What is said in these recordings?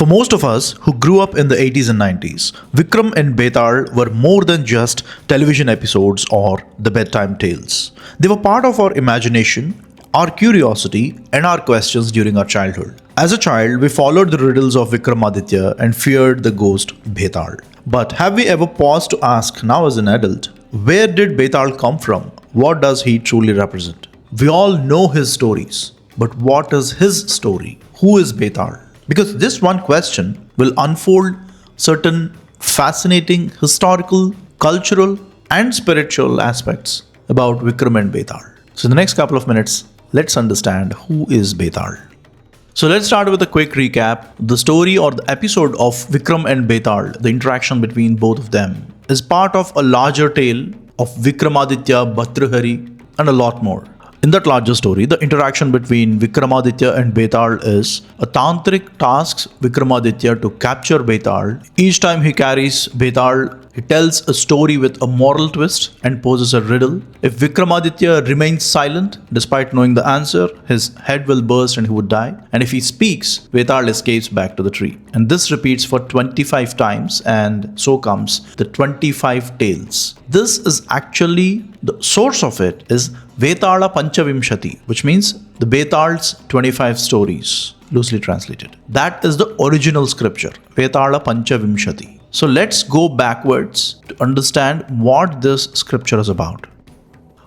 For most of us who grew up in the 80s and 90s, Vikram and Betaal were more than just television episodes or the bedtime tales. They were part of our imagination, our curiosity, and our questions during our childhood. As a child, we followed the riddles of Vikramaditya and feared the ghost Betaal. But have we ever paused to ask, now as an adult, where did Betaal come from? What does he truly represent? We all know his stories, but what is his story? Who is Betaal? Because this one question will unfold certain fascinating historical, cultural, and spiritual aspects about Vikram and Betaal. So in the next couple of minutes, let's understand who is Betaal. So let's start with a quick recap. The story or the episode of Vikram and Betaal, the interaction between both of them, is part of a larger tale of Vikramaditya, Bhatrahari, and a lot more. In that larger story, the interaction between Vikramaditya and Betaal is a tantric tasks Vikramaditya to capture Betaal. Each time he carries Betaal, he tells a story with a moral twist and poses a riddle. If Vikramaditya remains silent, despite knowing the answer, his head will burst and he would die. And if he speaks, Betaal escapes back to the tree. And this repeats for 25 times, and so comes the 25 tales. This is actually, the source of it is Vetala Panchavimshati, which means the Betaal's 25 stories, loosely translated. That is the original scripture, Vetala Panchavimshati. So let's go backwards to understand what this scripture is about.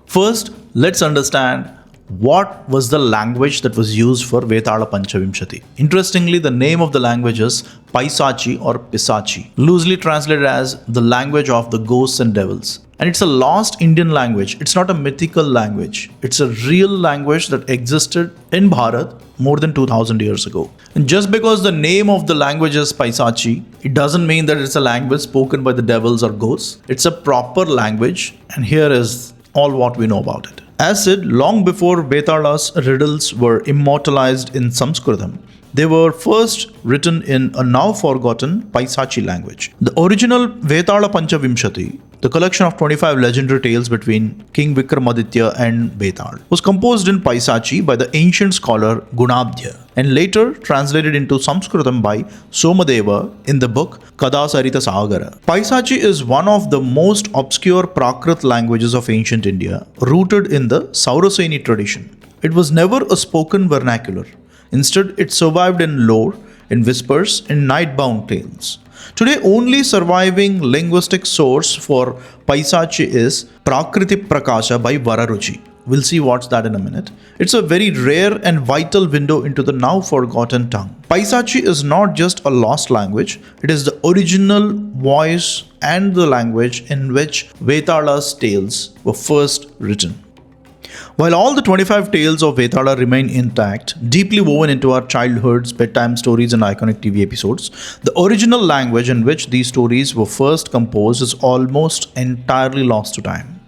First, let's understand what was the language that was used for Vetala Panchavimshati. Interestingly, the name of the language is Paisachi or Pisachi, loosely translated as the language of the ghosts and devils. And it's a lost Indian language. It's not a mythical language. It's a real language that existed in Bharat more than 2000 years ago. And just because the name of the language is Paisachi, it doesn't mean that it's a language spoken by the devils or ghosts. It's a proper language, and here is all what we know about it. As said, long before Betala's riddles were immortalized in Sanskritam, they were first written in a now forgotten Paisachi language. The original Vetala Panchavimshati, the collection of 25 legendary tales between King Vikramaditya and Betaal, was composed in Paisachi by the ancient scholar Gunabdhya and later translated into Sanskritam by Somadeva in the book Kadasarita Sagara. Paisachi is one of the most obscure Prakrit languages of ancient India, rooted in the Sauraseni tradition. It was never a spoken vernacular. Instead, it survived in lore, in whispers, in night-bound tales. Today, only surviving linguistic source for Paisachi is Prakriti Prakasha by Vararuchi. We'll see what's that in a minute. It's a very rare and vital window into the now forgotten tongue. Paisachi is not just a lost language, it is the original voice and the language in which Vetala's tales were first written. While all the 25 tales of Vetala remain intact, deeply woven into our childhoods, bedtime stories, and iconic TV episodes, the original language in which these stories were first composed is almost entirely lost to time.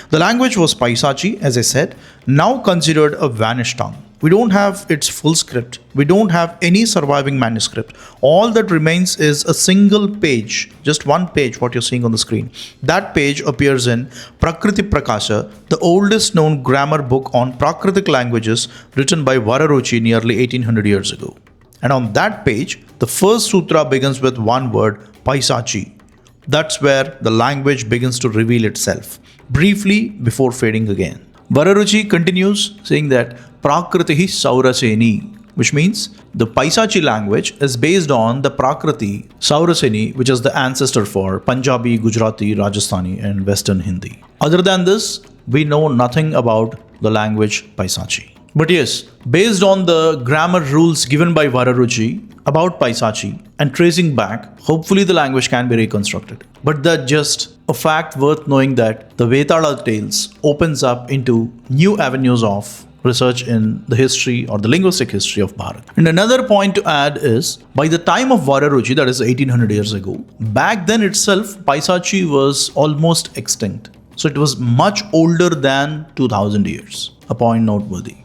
The language was Paisachi, as I said, now considered a vanished tongue. We don't have its full script. We don't have any surviving manuscript. All that remains is a single page, just one page, what you're seeing on the screen. That page appears in Prakriti Prakasha, the oldest known grammar book on Prakritic languages written by Vararuchi nearly 1800 years ago. And on that page, the first sutra begins with one word, Paisachi. That's where the language begins to reveal itself, briefly before fading again. Vararuchi continues saying that Prakriti Sauraseni, which means the Paisachi language is based on the Prakriti Sauraseni, which is the ancestor for Punjabi, Gujarati, Rajasthani, and Western Hindi. Other than this, we know nothing about the language Paisachi. But yes, based on the grammar rules given by Vararuchi about Paisachi and tracing back, hopefully the language can be reconstructed. But that's just a fact worth knowing that the Vetala tales opens up into new avenues of research in the history or the linguistic history of Bharat. And another point to add is, by the time of Vararuchi, that is 1800 years ago, back then itself, Paisachi was almost extinct. So it was much older than 2000 years, a point noteworthy.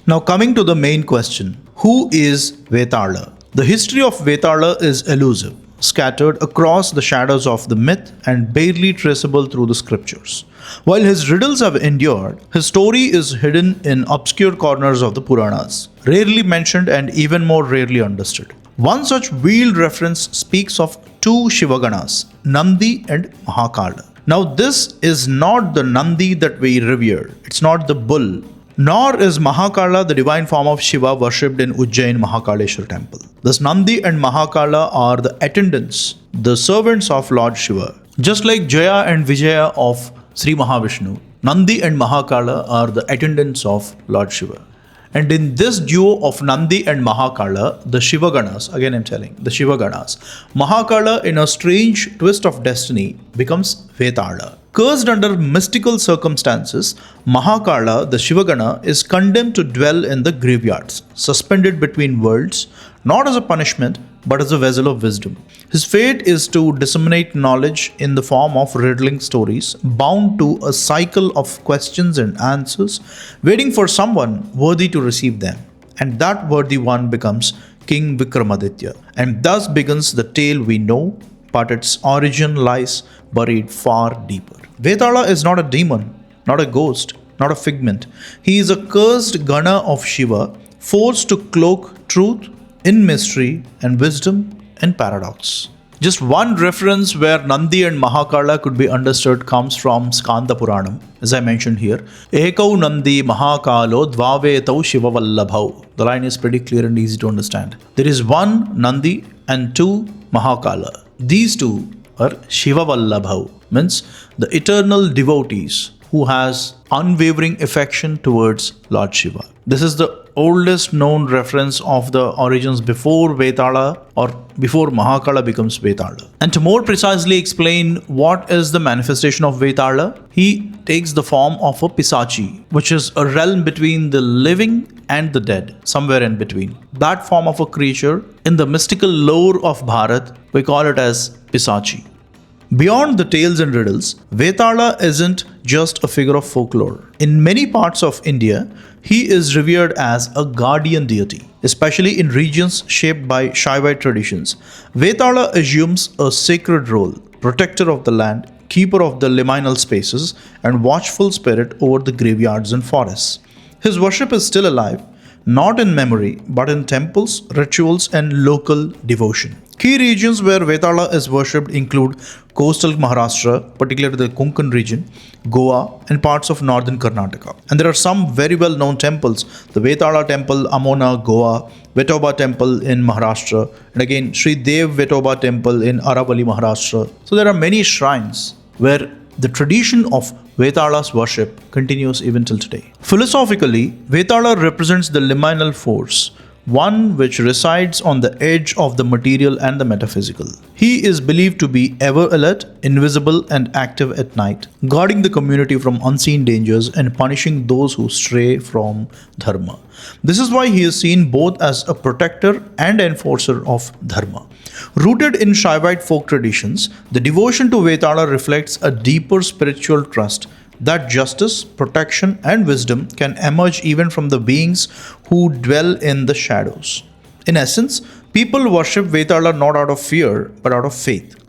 Now coming to the main question, who is Vetala? The history of Vetala is elusive, scattered across the shadows of the myth and barely traceable through the scriptures. While his riddles have endured, his story is hidden in obscure corners of the Puranas, rarely mentioned and even more rarely understood. One such wheeled reference speaks of two Shivaganas, Nandi and Mahakala. Now, this is not the Nandi that we revere, it's not the bull, nor is Mahakala the divine form of Shiva worshipped in Ujjain Mahakaleshwar temple. Thus, Nandi and Mahakala are the attendants, the servants of Lord Shiva. Just like Jaya and Vijaya of Sri Mahavishnu, Nandi and Mahakala are the attendants of Lord Shiva. And in this duo of Nandi and Mahakala, the Shivaganas, again I'm telling, the Shivaganas, Mahakala in a strange twist of destiny becomes Vetala. Cursed under mystical circumstances, Mahakala, the Shivagana, is condemned to dwell in the graveyards, suspended between worlds, not as a punishment, but as a vessel of wisdom. His fate is to disseminate knowledge in the form of riddling stories, bound to a cycle of questions and answers, waiting for someone worthy to receive them. And that worthy one becomes King Vikramaditya. And thus begins the tale we know, but its origin lies buried far deeper. Vetala is not a demon, not a ghost, not a figment. He is a cursed Gana of Shiva, forced to cloak truth in mystery and wisdom in paradox. Just one reference where Nandi and Mahakala could be understood comes from Skanda Puranam, as I mentioned here. Ekau Nandi Mahakalo Dvavetau Shivavallabhau. The line is pretty clear and easy to understand. There is one Nandi and two Mahakala. These two are Shivavallabhau, means the eternal devotees who has unwavering affection towards Lord Shiva. This is the oldest known reference of the origins before Vetala or before Mahakala becomes Vetala. And to more precisely explain what is the manifestation of Vetala, he takes the form of a Pisachi, which is a realm between the living and the dead, somewhere in between. That form of a creature, in the mystical lore of Bharat, we call it as Pisachi. Beyond the tales and riddles, Vetala isn't just a figure of folklore. In many parts of India, he is revered as a guardian deity, especially in regions shaped by Shaivite traditions. Vetala assumes a sacred role, protector of the land, keeper of the liminal spaces, and watchful spirit over the graveyards and forests. His worship is still alive, not in memory, but in temples, rituals, and local devotion. Key regions where Vetala is worshipped include coastal Maharashtra, particularly the Konkan region, Goa, and parts of northern Karnataka. And there are some very well known temples: the Vetala Temple, Amona, Goa, Vetoba Temple in Maharashtra, and again Sri Dev Vetoba Temple in Aravali, Maharashtra. So there are many shrines where the tradition of Vetala's worship continues even till today. Philosophically, Vetala represents the liminal force, one which resides on the edge of the material and the metaphysical. He is believed to be ever alert, invisible, and active at night, guarding the community from unseen dangers and punishing those who stray from dharma. This is why he is seen both as a protector and enforcer of dharma. Rooted in Shaivite folk traditions, the devotion to Vetala reflects a deeper spiritual trust that justice, protection, and wisdom can emerge even from the beings who dwell in the shadows. In essence, people worship Vetala not out of fear, but out of faith.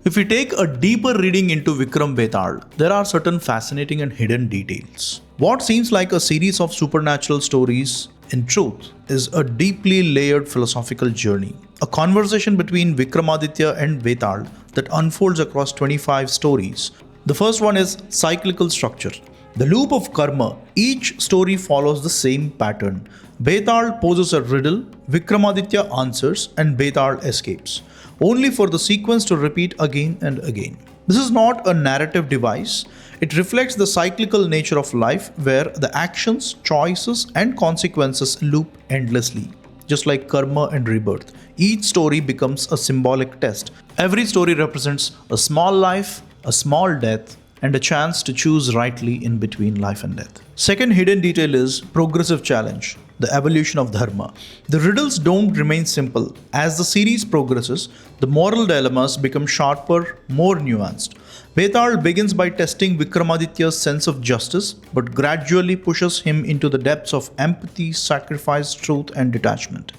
If we take a deeper reading into Vikram Betaal, there are certain fascinating and hidden details. What seems like a series of supernatural stories, in truth, is a deeply layered philosophical journey. A conversation between Vikramaditya and Betaal that unfolds across 25 stories. The first one is cyclical structure. The loop of karma. Each story follows the same pattern. Betaal poses a riddle, Vikramaditya answers, and Betaal escapes, only for the sequence to repeat again and again. This is not a narrative device. It reflects the cyclical nature of life where the actions, choices, and consequences loop endlessly. Just like karma and rebirth, each story becomes a symbolic test. Every story represents a small life, a small death, and a chance to choose rightly in between life and death. Second hidden detail is progressive challenge, the evolution of dharma. The riddles don't remain simple. As the series progresses, the moral dilemmas become sharper, more nuanced. Betaal begins by testing Vikramaditya's sense of justice, but gradually pushes him into the depths of empathy, sacrifice, truth, and detachment.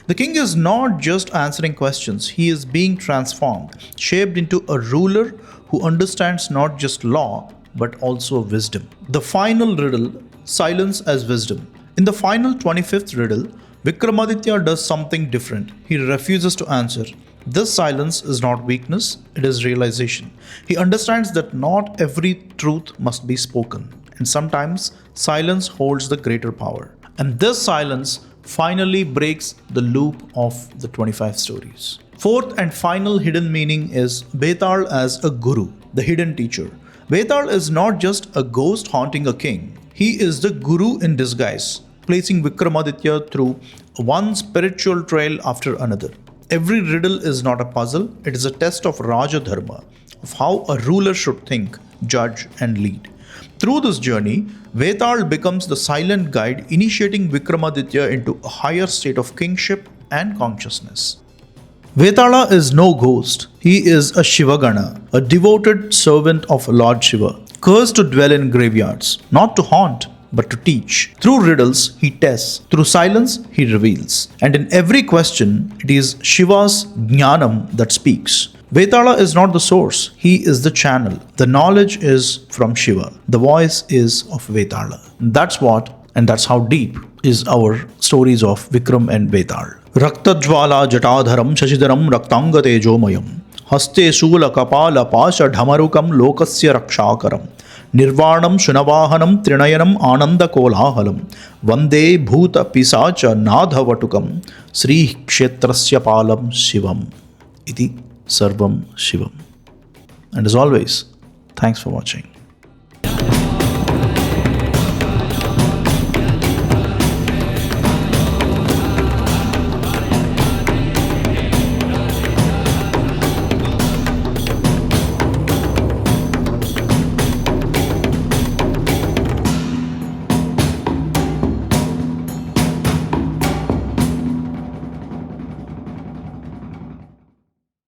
The king is not just answering questions, he is being transformed, shaped into a ruler who understands not just law, but also wisdom. The final riddle, silence as wisdom. In the final 25th riddle, Vikramaditya does something different. He refuses to answer. This silence is not weakness, it is realization. He understands that not every truth must be spoken, and sometimes silence holds the greater power. And this silence finally breaks the loop of the 25 stories. Fourth and final hidden meaning is Betaal as a guru, the hidden teacher. Betaal is not just a ghost haunting a king, he is the guru in disguise, placing Vikramaditya through one spiritual trail after another. Every riddle is not a puzzle, it is a test of Raja Dharma, of how a ruler should think, judge, and lead. Through this journey, Betaal becomes the silent guide initiating Vikramaditya into a higher state of kingship and consciousness. Vetala is no ghost. He is a Shivagana, a devoted servant of Lord Shiva, cursed to dwell in graveyards, not to haunt, but to teach. Through riddles, he tests. Through silence, he reveals. And in every question, it is Shiva's Jnanam that speaks. Vetala is not the source, he is the channel. The knowledge is from Shiva. The voice is of Vetala. That's what, and that's how deep is our stories of Vikram and Betaal. Raktajwala Jatadharam Shashidaram Raktangatejomayam Haste Shula Kapala Pasha Dhamarukam Lokasya Rakshakaram Nirvanam Shunavahanam Trinayanam Ananda Kolahalam Vande Bhuta Pisacha Nadhavatukam Sri Kshetrasya Palam Shivam Iti Sarvam Shivam. And as always, thanks for watching.